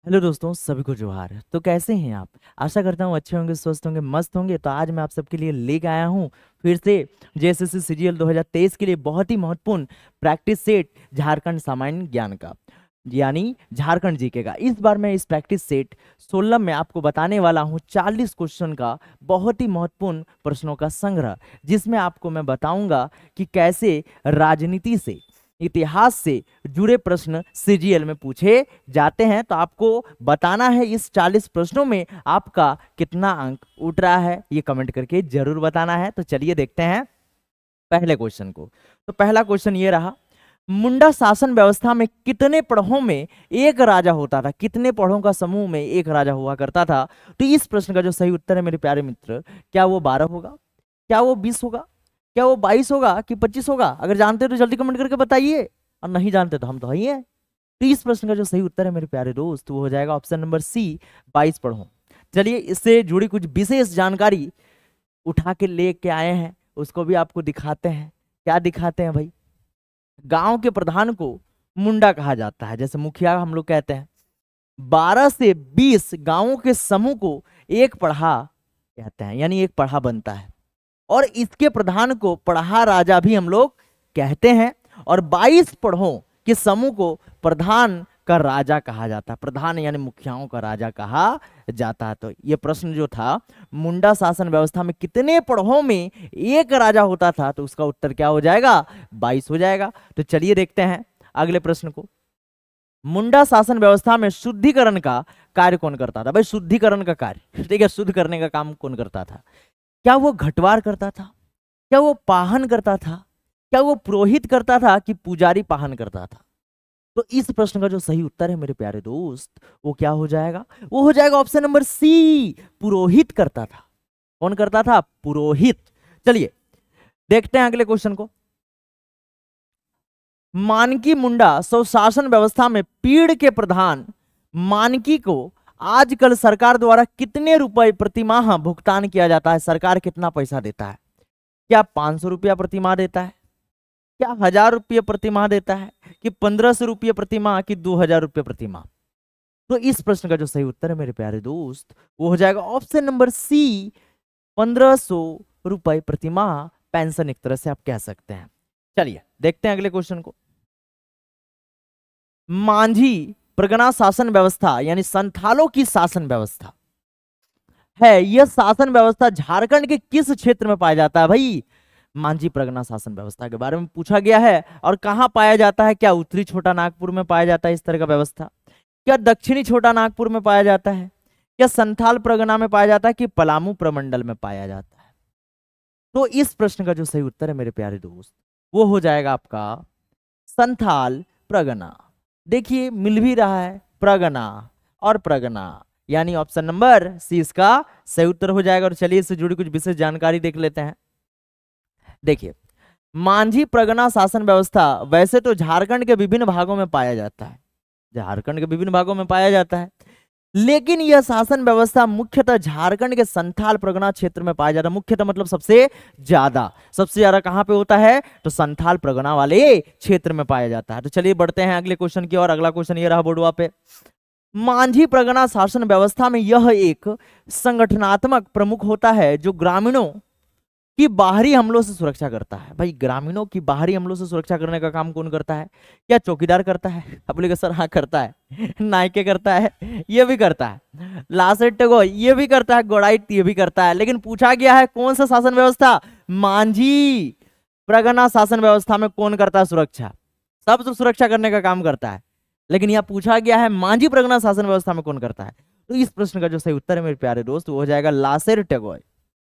Hello दोस्तों, सभी को जोहार। तो कैसे हैं आप? आशा करता हूँ अच्छे होंगे, स्वस्थ होंगे, मस्त होंगे। तो आज मैं आप सबके लिए लेके आया हूँ फिर से जेएसएससी सीजीएल 2023 के लिए बहुत ही महत्वपूर्ण प्रैक्टिस सेट झारखंड सामान्य ज्ञान का, यानी झारखंड जीके का। इस बार मैं इस प्रैक्टिस सेट 16 में आपको बताने वाला हूँ 40 क्वेश्चन का बहुत ही महत्वपूर्ण प्रश्नों का संग्रह, जिसमें आपको मैं बताऊंगा कि कैसे राजनीति से, इतिहास से जुड़े प्रश्न सीजीएल में पूछे जाते हैं। तो आपको बताना है इस 40 प्रश्नों में आपका कितना अंक उठ रहा है, ये कमेंट करके जरूर बताना है। तो चलिए देखते हैं पहले क्वेश्चन को। तो पहला क्वेश्चन ये रहा, मुंडा शासन व्यवस्था में कितने पढ़ों में एक राजा होता था? कितने पढ़ों का समूह में एक राजा हुआ करता था? तो इस प्रश्न का जो सही उत्तर है मेरे प्यारे मित्र, क्या वो 12 होगा, क्या वो 20 होगा, क्या वो 22 होगा कि 25 होगा? अगर जानते हो तो जल्दी कमेंट करके बताइए, और नहीं जानते तो हम तो ही हैं। तो इस प्रश्न का जो सही उत्तर है मेरे प्यारे दोस्त, वो हो जाएगा ऑप्शन नंबर सी, 22 पढ़ो। चलिए इससे जुड़ी कुछ विशेष जानकारी उठा के लेके आए हैं, उसको भी आपको दिखाते हैं। क्या दिखाते हैं भाई? गांव के प्रधान को मुंडा कहा जाता है, जैसे मुखिया हम लोग कहते हैं। 12 से 20 गांवों के समूह को एक पढ़ा कहते हैं, यानी एक पढ़ा बनता है। और इसके प्रधान को पढ़ा राजा भी हम लोग कहते हैं। और 22 पढ़ों के समूह को प्रधान का राजा कहा जाता है। प्रधान यानी मुखियाओं का राजा कहा जाता है। तो ये प्रश्न जो था, मुंडा शासन व्यवस्था में कितने पढ़ों में एक राजा होता था, तो उसका उत्तर क्या हो जाएगा? 22 हो जाएगा। तो चलिए देखते हैं अगले प्रश्न को। मुंडा शासन व्यवस्था में शुद्धिकरण का कार्य कौन करता था? भाई शुद्धिकरण का कार्य, ठीक है, शुद्ध करने का काम कौन करता था? क्या वो घटवार करता था, क्या वो पाहन करता था, क्या वो पुरोहित करता था, कि पुजारी पाहन करता था? तो इस प्रश्न का जो सही उत्तर है मेरे प्यारे दोस्त, वो क्या हो जाएगा? वो हो जाएगा ऑप्शन नंबर सी, पुरोहित करता था। कौन करता था? पुरोहित। चलिए देखते हैं अगले क्वेश्चन को। मानकी मुंडा स्वशासन व्यवस्था में पीड़ के प्रधान मानकी को आजकल सरकार द्वारा कितने रुपए प्रतिमाह भुगतान किया जाता है? सरकार कितना पैसा देता है? क्या 500 रुपया प्रतिमाह देता है, क्या 1000 रुपये प्रतिमाह देता है, कि 1500 रुपये प्रतिमाह, कि 2000 रुपये प्रतिमाह? तो इस प्रश्न का जो सही उत्तर है मेरे प्यारे दोस्त, वो हो जाएगा ऑप्शन नंबर सी, 1500 रुपये प्रतिमाह। पेंशन एक तरह से आप कह सकते हैं। चलिए देखते हैं अगले क्वेश्चन को। मांझी परगना शासन व्यवस्था यानी संथालों की शासन व्यवस्था है, यह शासन व्यवस्था झारखंड के किस क्षेत्र में पाया जाता है? भाई मांझी परगना शासन व्यवस्था के बारे में पूछा गया है। और कहाँ पाया जाता है? क्या उत्तरी छोटा नागपुर में पाया जाता है इस तरह का व्यवस्था? क्या दक्षिणी छोटा नागपुर में पाया जाता है? क्या संथाल परगना में पाया जाता है, कि पलामू प्रमंडल में पाया जाता है? तो इस प्रश्न का जो सही उत्तर है मेरे प्यारे दोस्त, वो हो जाएगा आपका संथाल प्रगना। देखिए मिल भी रहा है प्रगना और प्रगना, यानी ऑप्शन नंबर सी इसका सही उत्तर हो जाएगा। और चलिए इससे जुड़ी कुछ विशेष जानकारी देख लेते हैं। देखिए मांझी प्रगना शासन व्यवस्था वैसे तो झारखंड के विभिन्न भागों में पाया जाता है, झारखंड के विभिन्न भागों में पाया जाता है, लेकिन यह शासन व्यवस्था मुख्यतः झारखंड के संथाल परगना क्षेत्र में पाया जाता है। मुख्यतः मतलब सबसे ज्यादा कहां पे होता है? तो संथाल परगना वाले क्षेत्र में पाया जाता है। तो चलिए बढ़ते हैं अगले क्वेश्चन की ओर। अगला क्वेश्चन ये रहा बोर्डवा पे। मांझी परगना शासन व्यवस्था में यह एक संगठनात्मक प्रमुख होता है जो ग्रामीणों कि बाहरी हमलों से सुरक्षा करता है। भाई ग्रामीणों की बाहरी हमलों से सुरक्षा करने का काम कौन करता है? क्या चौकीदार करता है? आप बोलेगा सर हाँ करता है। नायके करता है, ये भी करता है। लासेट्टगो ये भी करता है, गोड़ाइट ये भी करता है। लेकिन पूछा गया है कौन सा शासन व्यवस्था? मांझी परगना शासन व्यवस्था में कौन करता है सुरक्षा? सब तो सुरक्षा करने का काम करता है, लेकिन यह पूछा गया है मांझी परगना शासन व्यवस्था में कौन करता है। तो इस प्रश्न का जो सही उत्तर है मेरे प्यारे दोस्त, वो हो जाएगा लासेर टेगोय।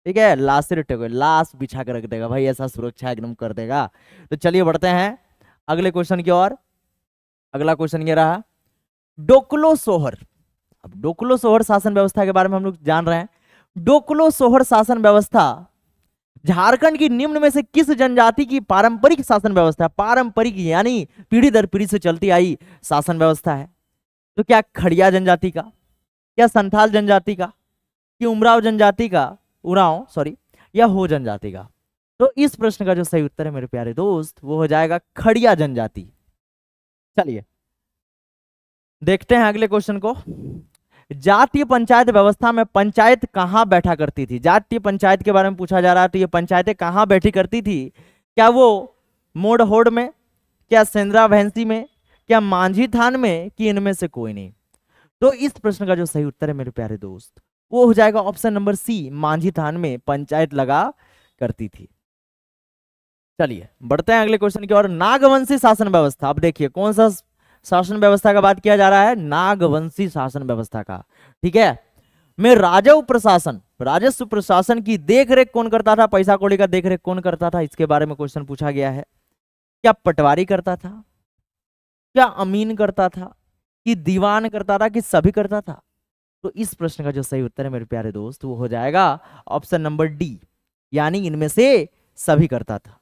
ठीक है, लाश से रटेगा, लाश बिछा कर रख देगा भाई, ऐसा सुरक्षा एकदम कर देगा। तो चलिए बढ़ते हैं अगले क्वेश्चन की ओर। अगला क्वेश्चन ये रहा, डोकलो सोहर। अब डोकलो सोहर शासन व्यवस्था के बारे में हम लोग जान रहे हैं। डोकलो सोहर शासन व्यवस्था झारखंड की निम्न में से किस जनजाति की पारंपरिक शासन व्यवस्था है? पारंपरिक यानी पीढ़ी दर पीढ़ी से चलती आई शासन व्यवस्था है। तो क्या खड़िया जनजाति का, क्या संथाल जनजाति का, कि उमराव जनजाति का, उराव सॉरी, या हो जनजाति का? तो इस प्रश्न का जो सही उत्तर है मेरे प्यारे दोस्त, वो हो जाएगा खड़िया जनजाति। चलिए देखते हैं अगले क्वेश्चन को। जातीय पंचायत व्यवस्था में पंचायत कहाँ बैठा करती थी? जातीय पंचायत के बारे में पूछा जा रहा है, तो ये पंचायतें कहाँ बैठी करती थी? क्या वो मोड़ होड़ में, क्या सेंद्रा भैंसी में, क्या मांझी थान में, कि इनमें से कोई नहीं? तो इस प्रश्न का जो सही उत्तर है मेरे प्यारे दोस्त, वो हो जाएगा ऑप्शन नंबर सी, मांझी थान में पंचायत लगा करती थी। चलिए बढ़ते हैं अगले क्वेश्चन की ओर। नागवंशी शासन व्यवस्था, अब देखिए कौन सा शासन व्यवस्था का बात किया जा रहा है? नागवंशी शासन व्यवस्था का, ठीक है। में राजस्व प्रशासन, राजस्व प्रशासन की देखरेख कौन करता था? पैसा कौड़ी का देखरेख कौन करता था? इसके बारे में क्वेश्चन पूछा गया है। क्या पटवारी करता था, क्या अमीन करता था, कि दीवान करता था, कि सभी करता था? तो इस प्रश्न का जो सही उत्तर है मेरे प्यारे दोस्त, वो हो जाएगा ऑप्शन नंबर डी, यानी इनमें से सभी करता था।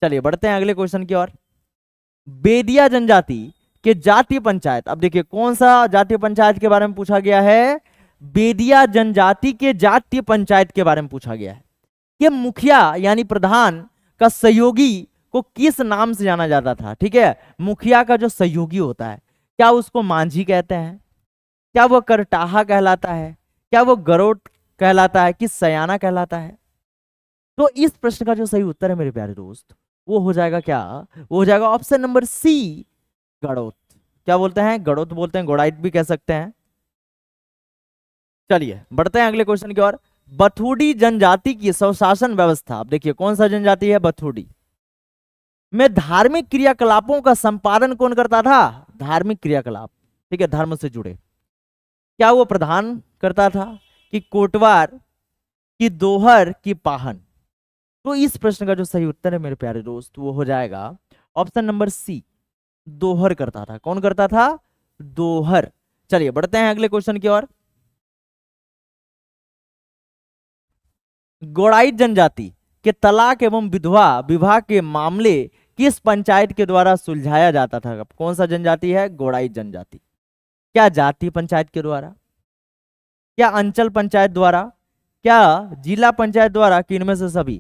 चलिए बढ़ते हैं अगले क्वेश्चन की ओर। बेदिया जनजाति के जातीय पंचायत, अब देखिए कौन सा जातीय पंचायत के बारे में पूछा गया है? बेदिया जनजाति के जातीय पंचायत के बारे में पूछा गया है कि मुखिया यानी प्रधान का सहयोगी को किस नाम से जाना जाता था? ठीक है, मुखिया का जो सहयोगी होता है, क्या उसको मांझी कहते हैं, क्या वो करटाहा कहलाता है, क्या वो गरोट कहलाता है, कि सयाना कहलाता है? तो इस प्रश्न का जो सही उत्तर है मेरे प्यारे दोस्त, वो हो जाएगा क्या? वो हो जाएगा ऑप्शन नंबर सी, गड़ोत। क्या बोलते हैं? गड़ोत बोलते हैं, गोड़ाइट भी कह सकते हैं। चलिए बढ़ते हैं अगले क्वेश्चन की ओर। बथुड़ी जनजाति की स्वशासन व्यवस्था, अब देखिए कौन सा जनजाति है? बथुड़ी में धार्मिक क्रियाकलापों का संपादन कौन करता था? धार्मिक क्रियाकलाप, ठीक है, धर्म से जुड़े, क्या वो प्रधान करता था, कि कोटवार, कि दोहर, कि पाहन? तो इस प्रश्न का जो सही उत्तर है मेरे प्यारे दोस्त, वो हो जाएगा ऑप्शन नंबर सी, दोहर करता था। कौन करता था? दोहर। चलिए बढ़ते हैं अगले क्वेश्चन की ओर। गोड़ाई जनजाति के तलाक एवं विधवा विवाह के मामले किस पंचायत के द्वारा सुलझाया जाता था? कौन सा जनजाति है? गोड़ाई जनजाति। क्या जातीय पंचायत के द्वारा, क्या अंचल पंचायत द्वारा, क्या जिला पंचायत द्वारा, कि इनमें से सभी?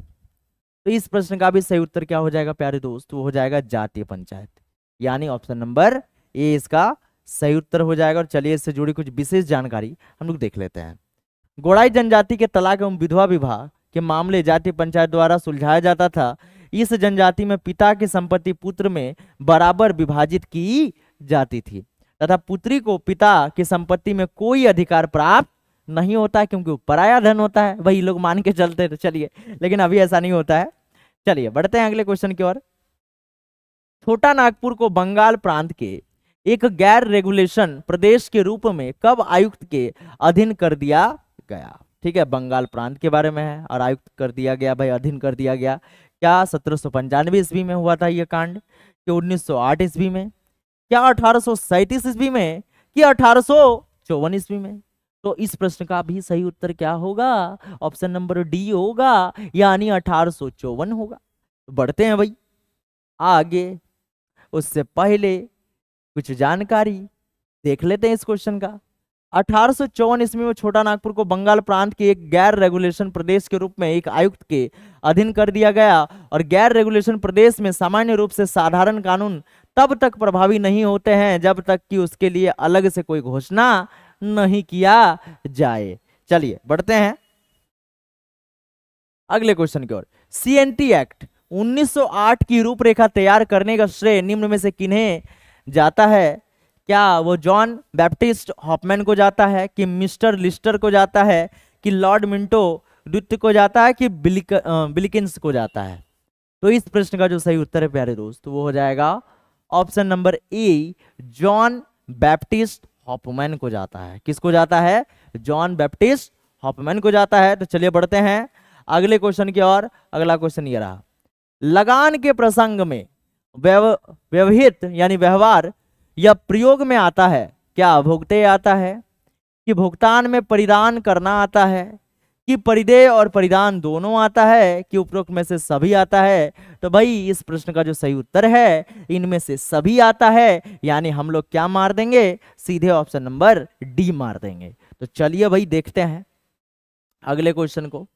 तो इस प्रश्न का भी सही उत्तर क्या हो जाएगा प्यारे दोस्त? वो हो जाएगा जातीय पंचायत, यानी ऑप्शन नंबर ए इसका सही उत्तर हो जाएगा। और चलिए इससे जुड़ी कुछ विशेष जानकारी हम लोग देख लेते हैं। गोड़ाई जनजाति के तलाक एवं विधवा विवाह के मामले जातीय पंचायत द्वारा सुलझाया जाता था। इस जनजाति में पिता की संपत्ति पुत्र में बराबर विभाजित की जाती थी तथा पुत्री को पिता की संपत्ति में कोई अधिकार प्राप्त नहीं होता, क्योंकि वो पराया धन होता है, वही लोग मान के चलते थे। चलिए, लेकिन अभी ऐसा नहीं होता है। चलिए बढ़ते हैं अगले क्वेश्चन की ओर। छोटा नागपुर को बंगाल प्रांत के एक गैर रेगुलेशन प्रदेश के रूप में कब आयुक्त के अधीन कर दिया गया? ठीक है, बंगाल प्रांत के बारे में है, और आयुक्त कर दिया गया भाई, अधीन कर दिया गया। क्या 1795 ईस्वी में हुआ था ये कांड, कि 1908 ईस्वी में, क्या 1837 ईस्वी में, कि 1854 ईस्वी में? तो इस प्रश्न का भी सही उत्तर क्या होगा? ऑप्शन नंबर डी होगा, यानी 1854 होगा। बढ़ते हैं भाई आगे, उससे पहले कुछ जानकारी देख लेते हैं इस क्वेश्चन का। 1854 ईस्वी में छोटा नागपुर को बंगाल प्रांत के एक गैर रेगुलेशन प्रदेश के रूप में एक आयुक्त के अधीन कर दिया गया। और गैर रेगुलेशन प्रदेश में सामान्य रूप से साधारण कानून तब तक प्रभावी नहीं होते हैं जब तक कि उसके लिए अलग से कोई घोषणा नहीं किया जाए। चलिए बढ़ते हैं अगले क्वेश्चन की ओर। सीएनटी एक्ट 1908 की रूपरेखा तैयार करने का श्रेय निम्न में से किन्हें जाता है? क्या वो जॉन बैप्टिस्ट हॉफमैन को जाता है, कि मिस्टर लिस्टर को जाता है, कि लॉर्ड मिंटो द्वितीय को जाता है, कि बिलिकिंस को जाता है? तो इस प्रश्न का जो सही उत्तर है प्यारे दोस्त, वो हो जाएगा option number A, John Baptist Hoffman को जाता है। किसको जाता है? जॉन बैप्टिस्ट हॉफमैन को जाता है। तो चलिए बढ़ते हैं अगले क्वेश्चन की ओर। अगला क्वेश्चन ये रहा, लगान के प्रसंग में व्यवहित यानी व्यवहार या प्रयोग में आता है, क्या भुगते आता है, कि भुगतान में परिधान करना आता है, कि परिदेय और परिधान दोनों आता है, कि उपरोक्त में से सभी आता है? तो भाई इस प्रश्न का जो सही उत्तर है, इनमें से सभी आता है, यानी हम लोग क्या मार देंगे? सीधे ऑप्शन नंबर डी मार देंगे। तो चलिए भाई देखते हैं अगले क्वेश्चन को।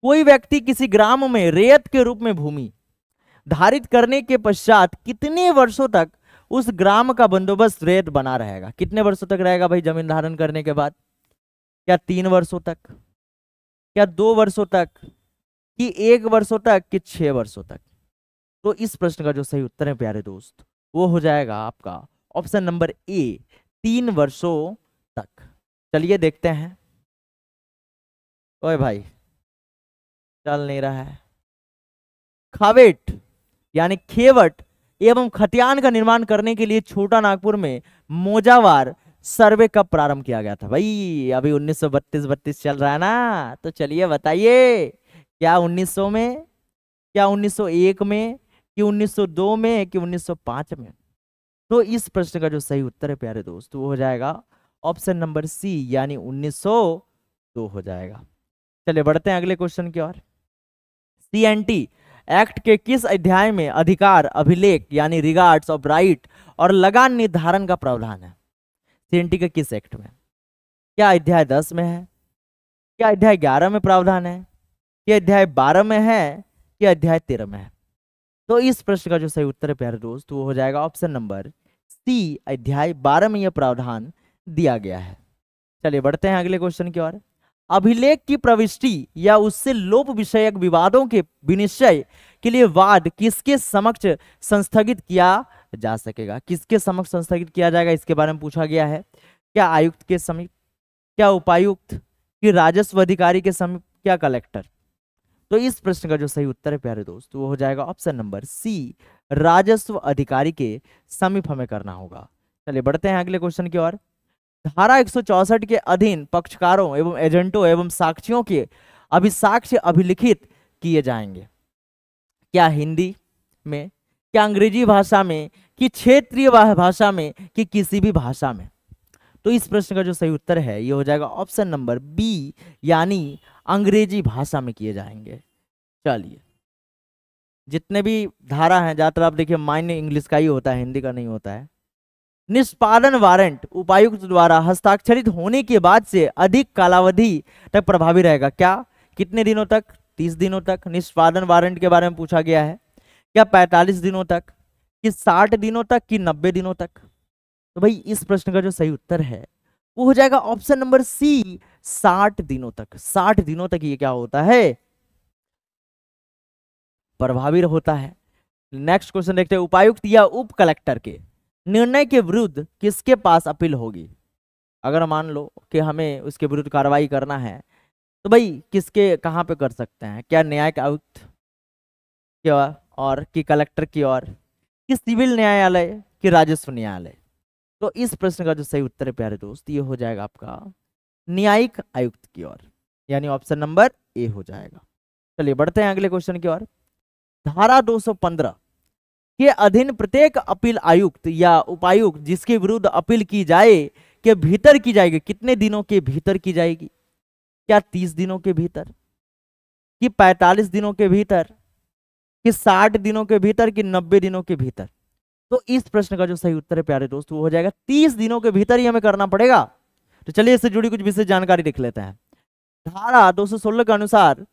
कोई व्यक्ति किसी ग्राम में रेत के रूप में भूमि धारित करने के पश्चात कितने वर्षों तक उस ग्राम का बंदोबस्त रैयत बना रहेगा। कितने वर्षों तक रहेगा भाई जमीन धारण करने के बाद? क्या 3 वर्षों तक, क्या 2 वर्षों तक, कि 1 वर्षों तक, कि 6 वर्षों तक? तो इस प्रश्न का जो सही उत्तर है प्यारे दोस्त, वो हो जाएगा आपका ऑप्शन नंबर ए, 3 वर्षों तक। चलिए देखते हैं। ओए भाई चल नहीं रहा है। खावेट यानी खेवट एवं खतियान का निर्माण करने के लिए छोटा नागपुर में मौजावार सर्वे कब प्रारंभ किया गया था? भाई अभी 1932 चल रहा है ना, तो चलिए बताइए, क्या 1900 में, क्या 1901 में, कि 1902 में, कि 1905 में? तो इस प्रश्न का जो सही उत्तर है प्यारे दोस्त, वो हो जाएगा ऑप्शन नंबर सी, यानी 1902 हो जाएगा। चलिए बढ़ते हैं अगले क्वेश्चन की ओर। सीएनटी एक्ट के किस अध्याय में अधिकार, अभिलेख यानी रिगार्ड्स ऑफ राइट और लगान निर्धारण का प्रावधान है? सीएनटी के किस एक्ट में? क्या अध्याय 10 में है, क्या अध्याय 11 में प्रावधान है, क्या अध्याय 12 में है, क्या अध्याय 13 में है? तो इस प्रश्न का जो सही उत्तर है प्यारे दोस्त, वो हो जाएगा ऑप्शन नंबर सी, अध्याय 12 में यह प्रावधान दिया गया है। चलिए बढ़ते हैं अगले क्वेश्चन की ओर। अभिलेख की प्रविष्टि या उससे लोप विषयक विवादों के विनिश्चय के लिए वाद किसके समक्ष संस्थगित किया जा सकेगा? किसके समक्ष संस्थगित किया जाएगा, इसके बारे में पूछा गया है। क्या आयुक्त के समीप, क्या उपायुक्त, कि राजस्व अधिकारी के समीप, क्या कलेक्टर? तो इस प्रश्न का जो सही उत्तर है प्यारे दोस्त, वो हो जाएगा ऑप्शन नंबर सी, राजस्व अधिकारी के समीप हमें करना होगा। चलिए बढ़ते हैं अगले क्वेश्चन की ओर। धारा 164 के अधीन पक्षकारों एवं एजेंटों एवं साक्षियों के अभिसाक्ष्य अभिलिखित किए जाएंगे। क्या हिंदी में, क्या अंग्रेजी भाषा में, कि क्षेत्रीय भाषा में, कि किसी भी भाषा में? तो इस प्रश्न का जो सही उत्तर है ये हो जाएगा ऑप्शन नंबर बी, यानी अंग्रेजी भाषा में किए जाएंगे। चलिए जितने भी धारा हैं ज्यादातर आप देखिए मान्य इंग्लिश का ही होता है, हिंदी का नहीं होता है। निष्पादन वारंट उपायुक्त द्वारा हस्ताक्षरित होने के बाद से अधिक कालावधि तक प्रभावी रहेगा। क्या, कितने दिनों तक? 30 दिनों तक। निष्पादन वारंट के बारे में पूछा गया है। क्या 45 दिनों तक, कि 60 दिनों तक, कि 90 दिनों तक? तो भाई इस प्रश्न का जो सही उत्तर है वो हो जाएगा ऑप्शन नंबर सी, 60 दिनों तक। 60 दिनों तक ये क्या होता है, प्रभावी होता है। नेक्स्ट क्वेश्चन देखते हैं। उपायुक्त या उप कलेक्टर के निर्णय के विरुद्ध किसके पास अपील होगी? अगर मान लो कि हमें उसके विरुद्ध कार्रवाई करना है तो भाई किसके, कहां पे कर सकते हैं? क्या न्यायिक आयुक्त की ओर, और कि कलेक्टर की ओर, कि सिविल न्यायालय, कि राजस्व न्यायालय? तो इस प्रश्न का जो सही उत्तर है प्यारे दोस्त ये हो जाएगा आपका न्यायिक आयुक्त की ओर, यानी ऑप्शन नंबर ए हो जाएगा। चलिए बढ़ते हैं अगले क्वेश्चन की ओर। धारा 215 के अधीन प्रत्येक अपील आयुक्त या उपायुक्त जिसके विरुद्ध अपील की जाए के भीतर की जाएगी। कितने दिनों के भीतर की जाएगी? क्या 30 दिनों के भीतर, कि 45 दिनों के भीतर, कि 60 दिनों के भीतर, कि 90 दिनों के भीतर? तो इस प्रश्न का जो सही उत्तर है प्यारे दोस्त वो हो जाएगा 30 दिनों के भीतर ही हमें करना पड़ेगा। तो चलिए इससे जुड़ी कुछ विशेष जानकारी देख लेते हैं। धारा 216 के अनुसार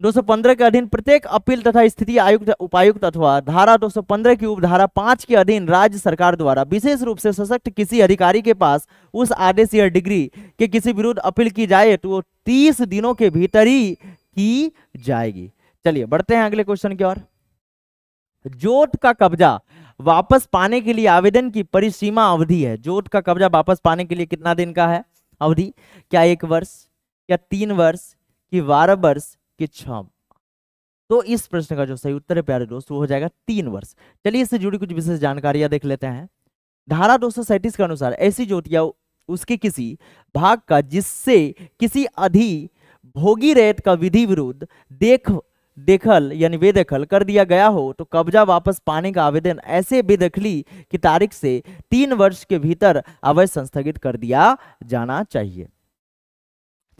215 के अधीन प्रत्येक अपील तथा स्थिति आयुक्त, उपायुक्त अथवा धारा 215 की उपधारा 5 के अधीन राज्य सरकार द्वारा विशेष रूप से सशक्त किसी अधिकारी के पास उस आदेश या डिग्री के किसी विरुद्ध अपील की जाए तो वो 30 दिनों के भीतर ही की जाएगी। चलिए बढ़ते हैं अगले क्वेश्चन की ओर। जोत का कब्जा वापस पाने के लिए आवेदन की परिसीमा अवधि है। जोत का कब्जा वापस पाने के लिए कितना दिन का है अवधि? क्या 1 वर्ष, क्या 3 वर्ष, कि 12 वर्ष, कि 6? तो इस प्रश्न का जो सही उत्तर है प्यारे दोस्त वो हो जाएगा 3 वर्ष। चलिए इससे जुड़ी कुछ विशेष जानकारियां देख लेते हैं। धारा 237 के अनुसार ऐसी जोत या उसके किसी भाग का जिससे किसी अधिभोगी रैयत का विधि विरुद्ध देखल यानी बेदखल कर दिया गया हो तो कब्जा वापस पाने का आवेदन ऐसे बेदखली की तारीख से 3 वर्ष के भीतर अवश्य संस्थगित कर दिया जाना चाहिए।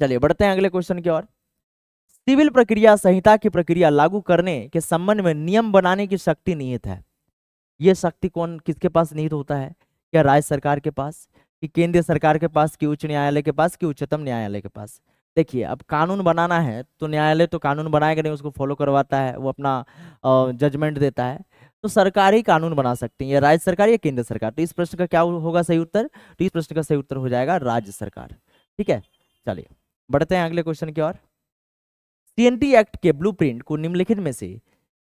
चलिए बढ़ते हैं अगले क्वेश्चन की ओर। सिविल प्रक्रिया संहिता की प्रक्रिया लागू करने के संबंध में नियम बनाने की शक्ति निहित है। यह शक्ति कौन, किसके पास निहित होता है? क्या राज्य सरकार के पास, कि केंद्रीय सरकार के पास, कि उच्च न्यायालय के पास, कि उच्चतम न्यायालय के पास? देखिए अब कानून बनाना है तो न्यायालय तो कानून बनाएगा नहीं, उसको फॉलो करवाता है, वो अपना जजमेंट देता है। तो सरकारी कानून बना सकते हैं, या राज्य सरकार या केंद्र सरकार। तो इस प्रश्न का क्या होगा सही उत्तर? तो इस प्रश्न का सही उत्तर हो जाएगा राज्य सरकार। ठीक है, चलिए बढ़ते हैं अगले क्वेश्चन की ओर। सीएनटी एक्ट के ब्लूप्रिंट को निम्नलिखित में से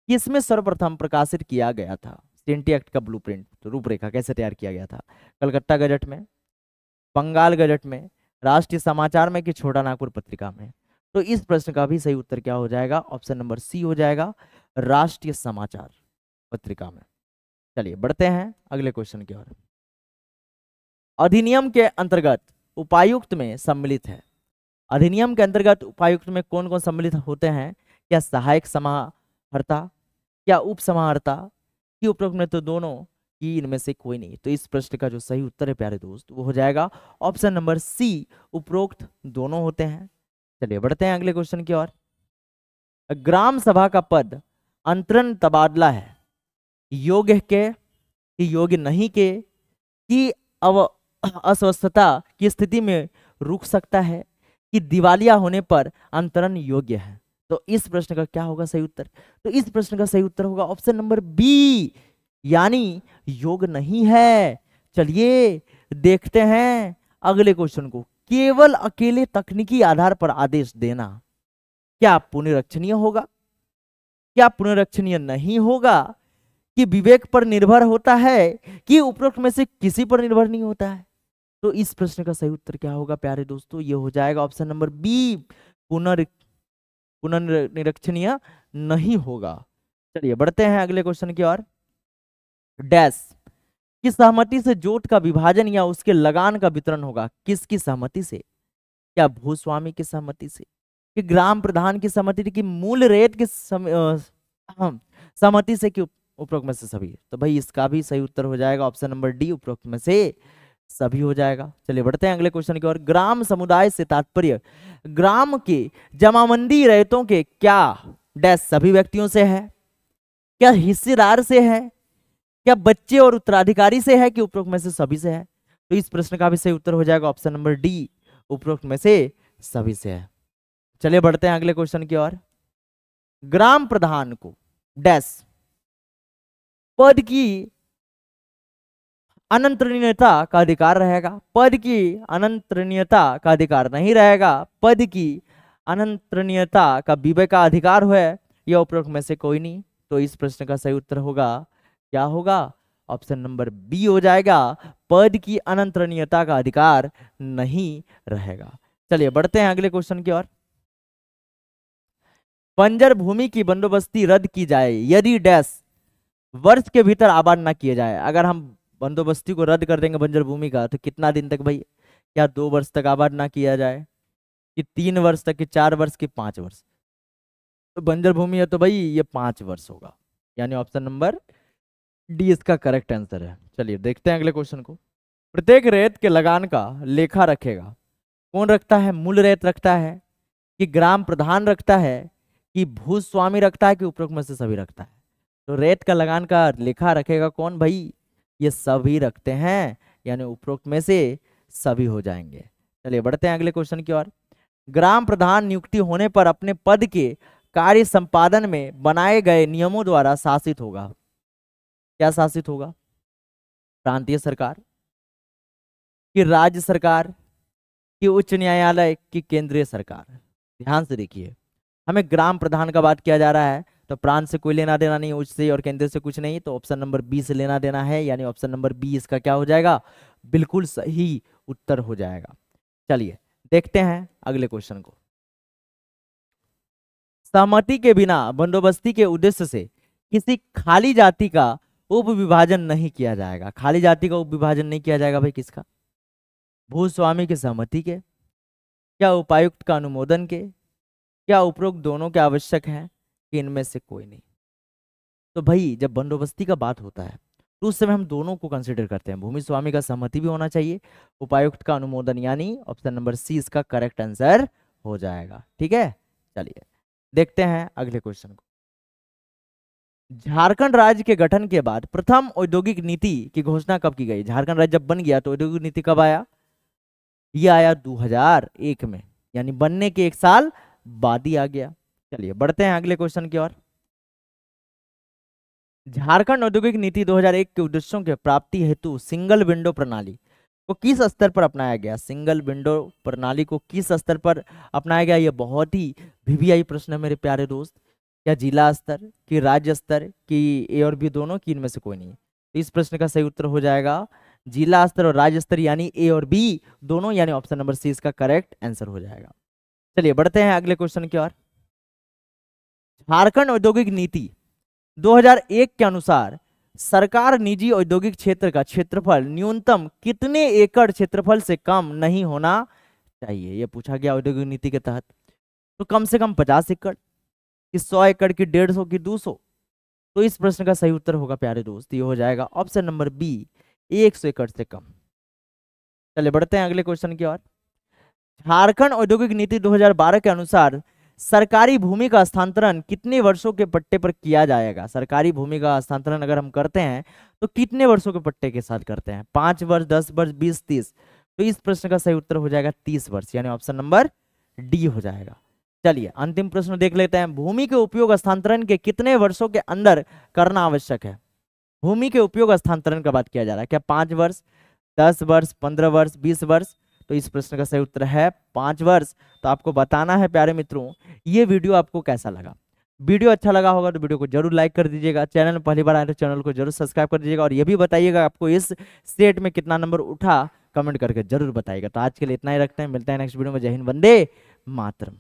किसमें सर्वप्रथम प्रकाशित किया गया था? सीएनटी एक्ट का ब्लूप्रिंट, तो रूपरेखा कैसे तैयार किया गया था? कलकत्ता गजट में, बंगाल गजट में, राष्ट्रीय समाचार में, कि छोटा नागपुर पत्रिका में? तो इस प्रश्न का भी सही उत्तर क्या हो जाएगा? ऑप्शन नंबर सी हो जाएगा, राष्ट्रीय समाचार पत्रिका में। चलिए बढ़ते हैं अगले क्वेश्चन की ओर। अधिनियम के अंतर्गत उपायुक्त में सम्मिलित है। अधिनियम के अंतर्गत उपायुक्त में कौन कौन सम्मिलित होते हैं? क्या सहायक समाहर्ता, क्या उप समाहर्ता, कि उपरोक्त में तो दोनों, कि इनमें से कोई नहीं? तो इस प्रश्न का जो सही उत्तर है प्यारे दोस्त, वो हो जाएगा ऑप्शन नंबर सी, उपरोक्त दोनों होते हैं। चलिए बढ़ते हैं अगले क्वेश्चन की ओर। ग्राम सभा का पद अंतरण तबादला है, योग्य के कि योग्य नहीं के, कि अव अस्वस्थता की स्थिति में रुक सकता है, कि दिवालिया होने पर अंतरण योग्य है? तो इस प्रश्न का क्या होगा सही उत्तर? तो इस प्रश्न का सही उत्तर होगा ऑप्शन नंबर बी, यानी योग्य नहीं है। चलिए देखते हैं अगले क्वेश्चन को। केवल अकेले तकनीकी आधार पर आदेश देना क्या पुनरीक्षणीय होगा? क्या पुनरीक्षणीय नहीं होगा? कि विवेक पर निर्भर होता है, कि उपरोक्त में से किसी पर निर्भर नहीं होता है? तो इस प्रश्न का सही उत्तर क्या होगा प्यारे दोस्तों? ये हो जाएगा ऑप्शन नंबर बी, पुनर्निरीक्षणीय नहीं होगा। चलिए बढ़ते हैं अगले क्वेश्चन की ओर। डैश की सहमति से जोत का विभाजन या उसके लगान का वितरण होगा? किसकी सहमति से? क्या भूस्वामी की सहमति से, कि ग्राम प्रधान की सहमति से, कि मूल रेत की सहमति से, कि उपरोक्त में से सभी? तो भाई इसका भी सही उत्तर हो जाएगा ऑप्शन नंबर डी, उपरोक्त में से सभी हो जाएगा। चलिए बढ़ते हैं अगले क्वेश्चन की ओर। ग्राम समुदाय से तात्पर्य ग्राम के जमाबंदी रैयतों के क्या डैश सभी व्यक्तियों से है? क्या हिस्सेदार से है? क्या बच्चे और उत्तराधिकारी से है? कि उपरोक्त में से सभी से है? तो इस प्रश्न का भी सही उत्तर हो जाएगा ऑप्शन नंबर डी, उपरोक्त में से सभी से है। चलिए बढ़ते हैं अगले क्वेश्चन की ओर। ग्राम प्रधान को डैश पद की अनंतरणीयता का अधिकार रहेगा? पद की अनंतरणीयता का अधिकार नहीं रहेगा? पद की अनंतरणीयता का विवेक का अधिकार है, या उपरोक्त में से कोई नहीं? तो इस प्रश्न का सही उत्तर होगा, क्या होगा? ऑप्शन नंबर बी हो जाएगा, पद की अनंतरणीयता का अधिकार नहीं रहेगा। चलिए बढ़ते हैं अगले क्वेश्चन की ओर। बंजर भूमि की बंदोबस्ती रद्द की जाए यदि डैश वर्ष के भीतर आबाद ना किए जाए। अगर हम बंदोबस्ती को रद्द कर देंगे बंजर भूमि का, तो कितना दिन तक भाई? क्या 2 वर्ष तक आबाद ना किया जाए, कि 3 वर्ष तक, कि 4 वर्ष, कि 5 वर्ष? तो बंजर भूमि है तो भाई ये 5 वर्ष होगा, यानी ऑप्शन नंबर डी इसका करेक्ट आंसर है। चलिए देखते हैं अगले क्वेश्चन को। प्रत्येक रेत के लगान का लेखा रखेगा कौन रखता है? मूल रेत रखता है, कि ग्राम प्रधान रखता है, कि भूस्वामी रखता है, कि उपरोक्त में से सभी रखता है? तो रेत का लगान का लेखा रखेगा कौन भाई? ये सभी रखते हैं, यानी उपरोक्त में से सभी हो जाएंगे। चलिए बढ़ते हैं अगले क्वेश्चन की ओर। ग्राम प्रधान नियुक्ति होने पर अपने पद के कार्य संपादन में बनाए गए नियमों द्वारा शासित होगा। क्या शासित होगा? प्रांतीय सरकार, कि राज्य सरकार, कि उच्च न्यायालय, कि केंद्रीय सरकार? ध्यान से देखिए, हमें ग्राम प्रधान का बात किया जा रहा है, तो प्रांत से कोई लेना देना नहीं, उच्च से और केंद्र से कुछ नहीं, तो ऑप्शन नंबर बी से लेना देना है, यानी ऑप्शन नंबर बी इसका क्या हो जाएगा? बिल्कुल सही उत्तर हो जाएगा। चलिए देखते हैं अगले क्वेश्चन को। सहमति के बिना बंदोबस्ती के उद्देश्य से किसी खाली जाति का उप विभाजन नहीं किया जाएगा। खाली जाति का उप विभाजन नहीं किया जाएगा भाई किसका? भूस्वामी की सहमति के, क्या उपायुक्त का अनुमोदन के, क्या उपरोक्त दोनों के आवश्यक है, कि इनमें से कोई नहीं? तो भाई जब बंदोबस्ती का बात होता है तो उस समय हम दोनों को कंसिडर करते हैं। भूमि स्वामी का सहमति भी होना चाहिए, उपायुक्त का अनुमोदन, यानी ऑप्शन नंबर सी इसका करेक्ट आंसर हो जाएगा। ठीक है, चलिए देखते हैं अगले क्वेश्चन को। झारखंड राज्य के गठन के बाद प्रथम औद्योगिक नीति की घोषणा कब की गई? झारखंड राज्य जब बन गया तो औद्योगिक नीति कब आया? ये आया 2001 में, यानी बनने के 1 साल बाद ही आ गया। चलिए बढ़ते हैं अगले क्वेश्चन की ओर। झारखंड औद्योगिक नीति 2001 के उद्देश्यों के प्राप्ति हेतु सिंगल विंडो प्रणाली को किस स्तर पर अपनाया गया? सिंगल विंडो प्रणाली को किस स्तर पर अपनाया गया? ये बहुत ही वीवीआई प्रश्न है मेरे प्यारे दोस्त। क्या जिला स्तर, कि राज्य स्तर, कि ए और बी दोनों, की इनमें से कोई नहीं? तो इस प्रश्न का सही उत्तर हो जाएगा जिला स्तर और राज्य स्तर, यानी ए और बी दोनों, यानी ऑप्शन नंबर सी इसका करेक्ट आंसर हो जाएगा। चलिए बढ़ते हैं अगले क्वेश्चन की ओर। झारखंड औद्योगिक नीति 2001 के अनुसार सरकार निजी औद्योगिक क्षेत्र का क्षेत्रफल न्यूनतम कितने एकड़ क्षेत्रफल से कम नहीं होना चाहिए? यह पूछा गया औद्योगिक नीति के तहत। तो कम से कम 50 एकड़, कि 100 एकड़, की 150, की 200? तो इस प्रश्न का सही उत्तर होगा प्यारे दोस्त, ये हो जाएगा ऑप्शन नंबर बी, 100 एकड़ से कम। चलिए बढ़ते हैं अगले क्वेश्चन की ओर। झारखंड औद्योगिक नीति 2012 के अनुसार सरकारी भूमि का हस्तांतरण कितने वर्षों के पट्टे पर किया जाएगा? सरकारी भूमि का हस्तांतरण अगर हम करते हैं तो कितने वर्षों के पट्टे के साथ करते हैं? 5 वर्ष, 10 वर्ष, 20, 30? तो इस प्रश्न का सही उत्तर हो जाएगा 30 वर्ष, यानी ऑप्शन नंबर डी हो जाएगा। चलिए अंतिम प्रश्न देख लेते हैं। भूमि के उपयोग हस्तांतरण के कितने वर्षों के अंदर करना आवश्यक है? भूमि के उपयोग हस्तांतरण का बात किया जा रहा है। क्या 5 वर्ष, 10 वर्ष, 15 वर्ष, 20 वर्ष? तो इस प्रश्न का सही उत्तर है 5 वर्ष। तो आपको बताना है प्यारे मित्रों, ये वीडियो आपको कैसा लगा? वीडियो अच्छा लगा होगा तो वीडियो को जरूर लाइक कर दीजिएगा। चैनल में पहली बार आए तो चैनल को जरूर सब्सक्राइब कर दीजिएगा, और ये भी बताइएगा आपको इस सेट में कितना नंबर उठा, कमेंट करके जरूर बताइएगा। तो आज के लिए इतना ही रखते हैं, मिलते हैं नेक्स्ट वीडियो में। जय हिंद, वंदे मातरम।